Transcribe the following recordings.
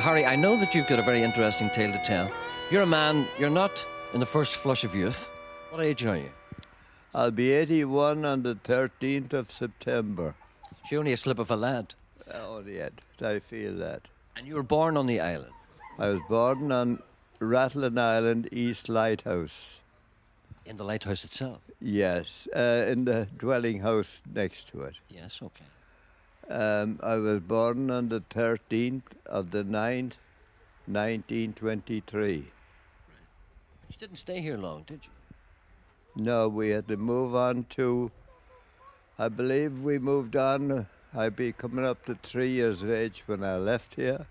Harry, I know that you've got a very interesting tale to tell. You're a man, you're not in the first flush of youth. What age are you? I'll be 81 on the 13th of September. You're only a slip of a lad. Only yet, I feel that. And you were born on the island. I was born on Rathlin Island, East Lighthouse. In the lighthouse itself? Yes, in the dwelling house next to it. Yes, okay. I was born on the 13th of the 9th, 1923. Right. But you didn't stay here long, did you? No, we had to move on to, I believe we moved on, I'd be coming up to 3 years of age when I left here.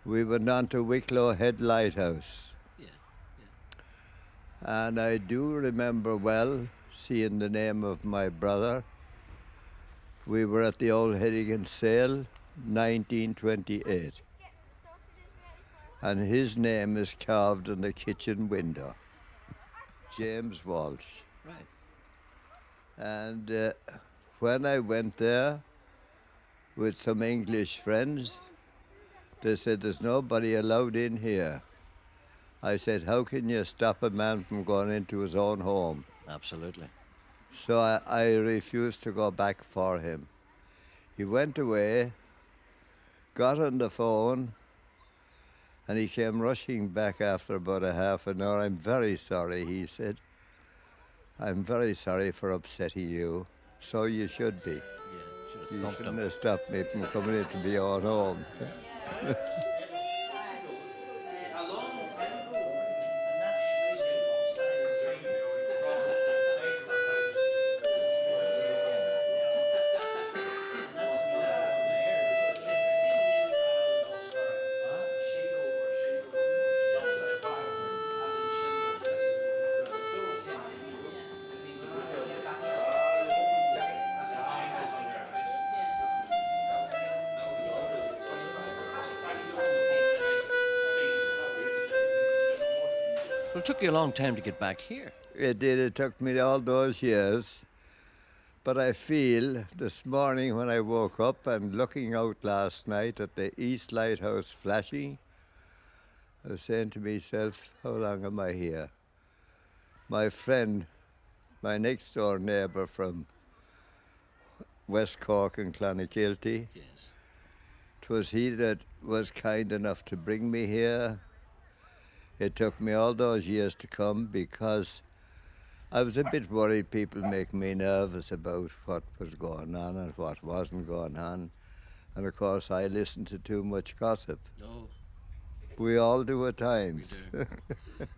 We went on to Wicklow Head Lighthouse. Yeah. And I do remember well seeing the name of my brother. We were at the old Headigan sale, 1928. And his name is carved in the kitchen window. James Walsh. Right. And when I went there with some English friends, they said, there's nobody allowed in here. I said, how can you stop a man from going into his own home? Absolutely. So I refused to go back for him. He went away, got on the phone, and he came rushing back after about a half an hour. I'm very sorry, he said. I'm very sorry for upsetting you. So you should be. Yeah, You shouldn't have stopped me from coming into my own home. Well, it took you a long time to get back here. It did. It took me all those years. But I feel this morning when I woke up and looking out last night at the East Lighthouse flashing, I was saying to myself, how long am I here? My friend, my next door neighbour from West Cork and Clonakilty, Yes. 'twas he that was kind enough to bring me here. It took me all those years to come because I was a bit worried people make me nervous about what was going on and what wasn't going on. And of course I listened to too much gossip. Oh, We all do at times. we do.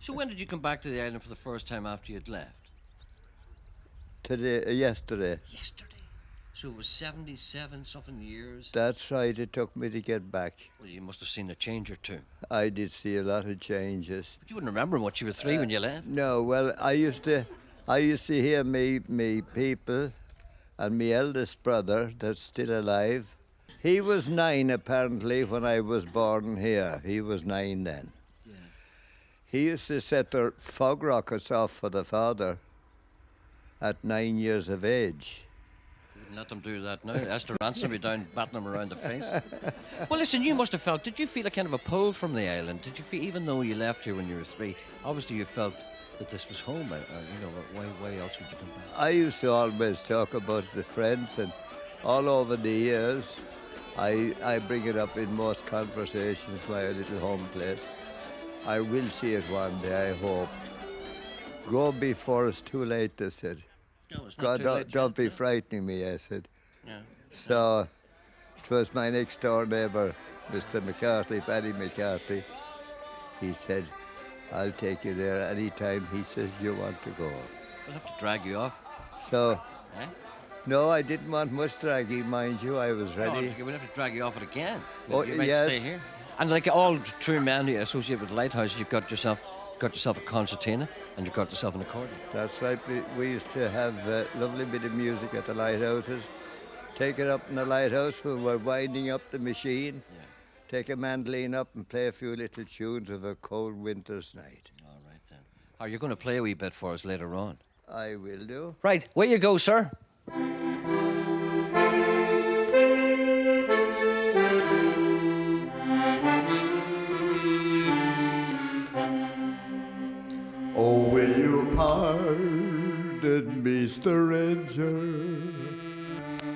So when did you come back to the island for the first time after you'd left? Yesterday. Yesterday. So it was 77 something years. That's right, it took me to get back. Well, you must have seen a change or two. I did see a lot of changes. But you wouldn't remember much. You were 3 when you left. No, well, I used to hear me people and my eldest brother that's still alive. He was 9 apparently when I was born here. He was 9 then. Yeah. He used to set the fog rockets off for the father at 9 years of age. Wouldn't let them do that now. Esther Ransom be down batting them around the face. Well, listen, you must have felt, did you feel a kind of a pull from the island? Did you feel, even though you left here when you were 3, obviously you felt that this was home, why else would you come back? I used to always talk about the friends, and all over the years, I bring it up in most conversations, my little home place. I will see it one day, I hope. Go before it's too late, they said. No, it's not God, too late don't yet, be no. frightening me, I said. Yeah. So it was my next door neighbour, Mr. McCarthy, Paddy McCarthy. He said, I'll take you there anytime he says you want to go. We'll have to drag you off. So, Eh? no, I didn't want much dragging, mind you. I was No, ready. we'll have to drag you off it again. Oh, You might yes. stay here. And like all true men who associate with the lighthouse, you've got yourself a concertina and you've got yourself an accordion. That's right. We used to have a lovely bit of music at the lighthouses. Take it up in the lighthouse when we're winding up the machine. Yeah. Take a mandolin up and play a few little tunes of a cold winter's night. All right then. Are you going to play a wee bit for us later on? I will do. Right, where you go, sir.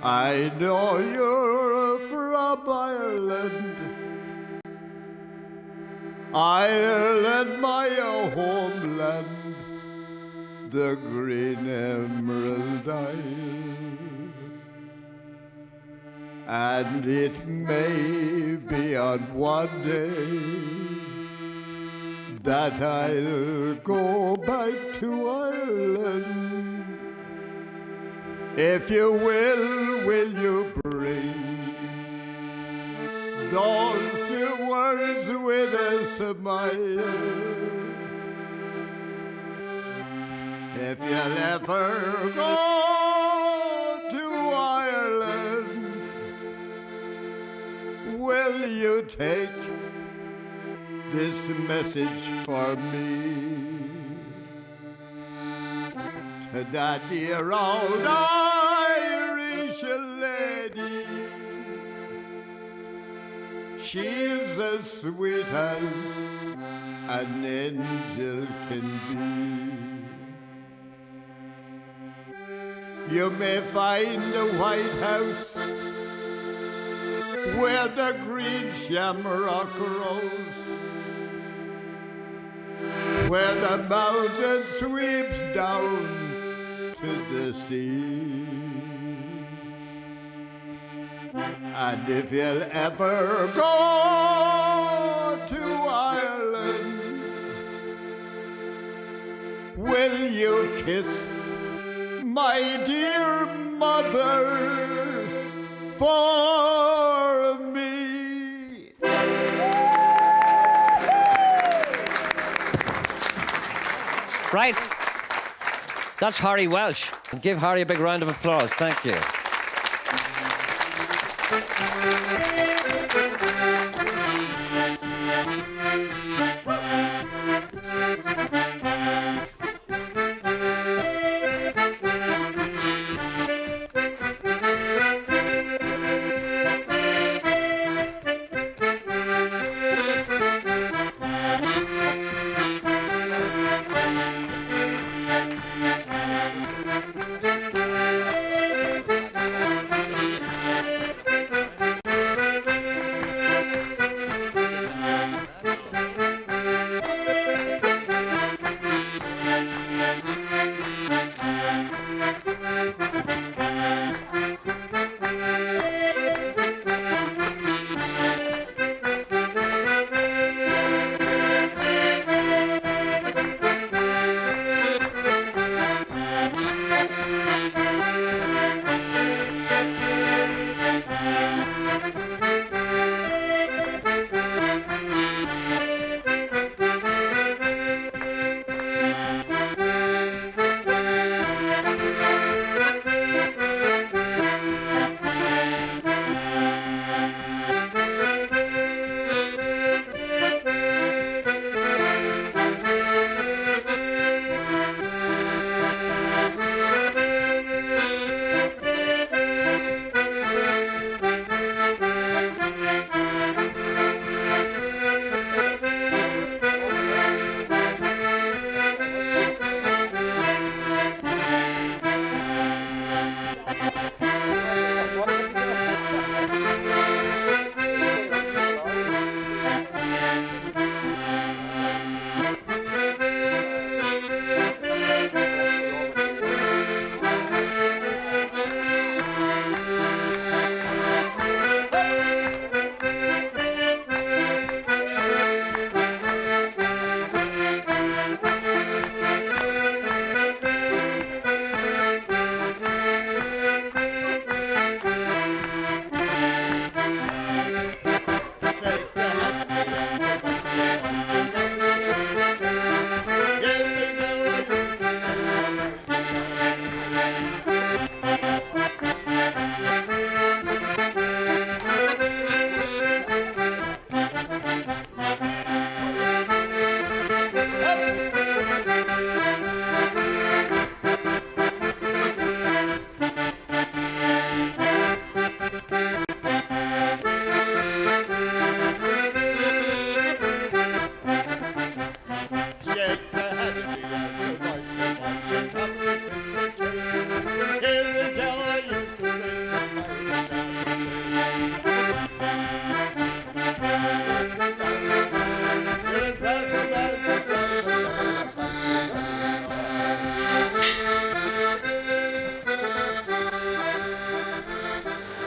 I know you're from Ireland. Ireland, my homeland, the green emerald isle. And it may be on one day that I'll go back to Ireland. If you will you bring those two words with a smile? If you'll ever go to Ireland, will you take this message for me? To that dear old Irish lady, she's as sweet as an angel can be. You may find a White House where the green shamrock grows, where the mountain sweeps down to the sea. And if you'll ever go to Ireland, will you kiss my dear mother for me? Right. That's Harry Walsh. And give Harry a big round of applause. Thank you.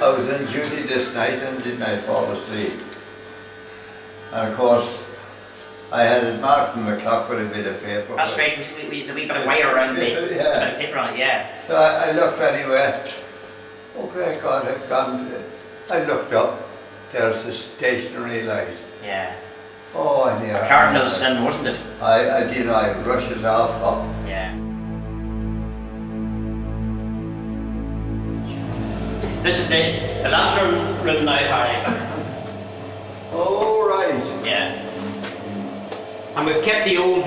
I was in duty this night and didn't I fall asleep. And of course, I had it marked on the clock with a bit of paper. That's right, the wee bit of wire around the Yeah. bit of paper on it, yeah. So I looked anyway. Oh, great God, I'd gone. I looked up. There's a stationary light. Yeah. Oh, I knew. A cardinal's sin, wasn't it? I did. I rushes off up. Yeah. This is it. The lantern room now, Harry. Oh, right. Yeah. And we've kept the old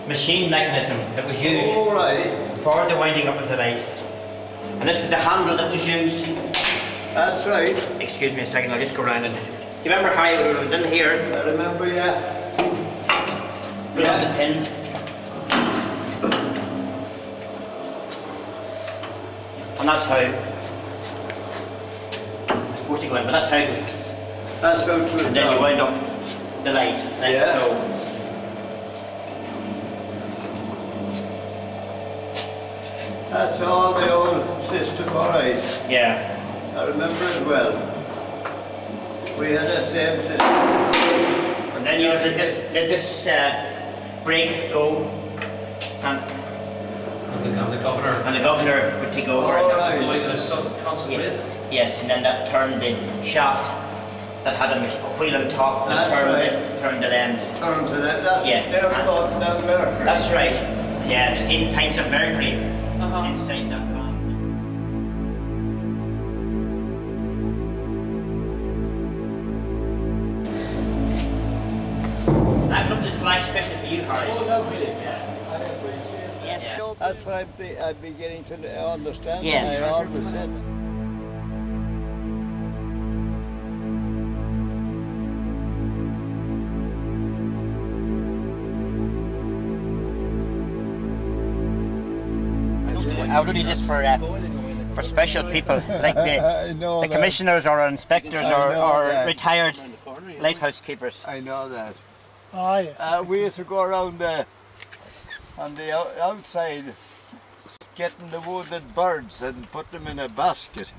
machine mechanism that was used Oh, right. for the winding up of the light. And this was the handle that was used. That's right. Excuse me a second, I'll just go around and... You remember how we were in here? I remember, yeah. Put on the pin. And that's how... It's supposed to go in, but that's how it was. That's how it was And then you done. wind up the light, like Yeah. so. That's all the old system, all right. Yeah. I remember it well. We had the same system. And then you let this brake go, and The governor. the governor would take over. All and right. Going in a constant Yeah. rate. Yes, and then that turned the shaft that had a wheel on top and That's turned right. turned the lens. Turn to that. That's Yeah. their thought, that mercury. That's right. Yeah, there's 18 pints of mercury Uh-huh. inside that draft. I put up this flag especially for you, Harry. Oh, lovely. I appreciate it. Yes. That's what I'm beginning to understand. Yes. I always said. I would do this for special people like I know the that. commissioners or inspectors I know or that. retired lighthouse keepers. I know that. Ah, yes. We used to go around on the outside, getting the wounded birds and put them in a basket.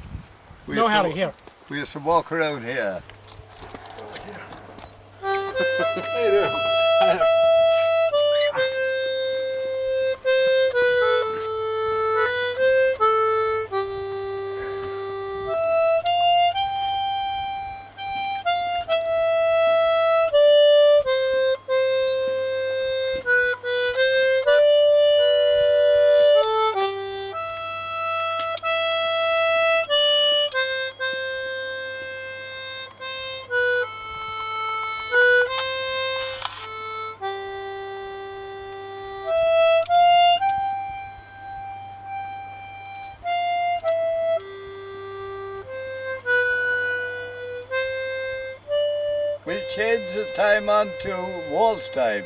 We No, used to- Harry, here. We used to walk around here. We'll change the time on to Walsh time.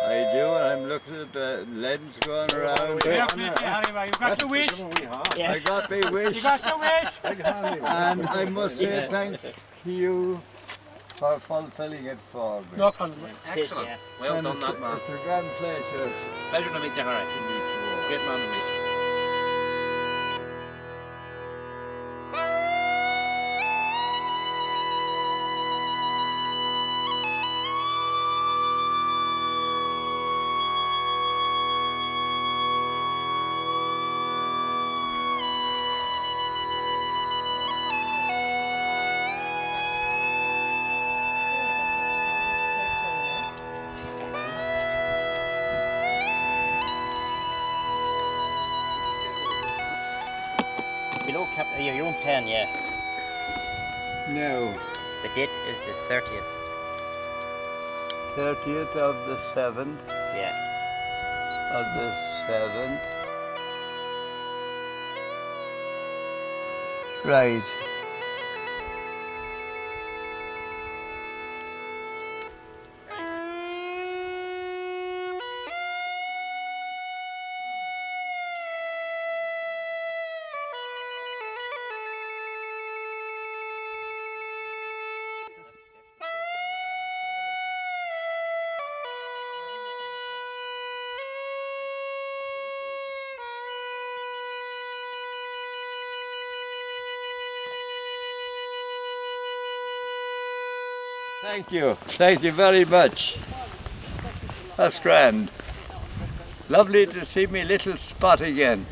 I do, and I'm looking at the lens going around. Definitely, Harry, well, you got your wish. Yeah. I got my wish, You got your wish. and I must say thanks to you for fulfilling it for me. No problem. Excellent. Yeah. Well And done, it's, that man. it's a grand pleasure Pleasure to meet you, Harry. to meet you all. Great man to meet. Below your own pen, yeah. No, The date is the 30th. 30th of the 7th Yeah. of the 7th. Right. Thank you. Thank you very much. That's grand. Lovely to see me little spot again.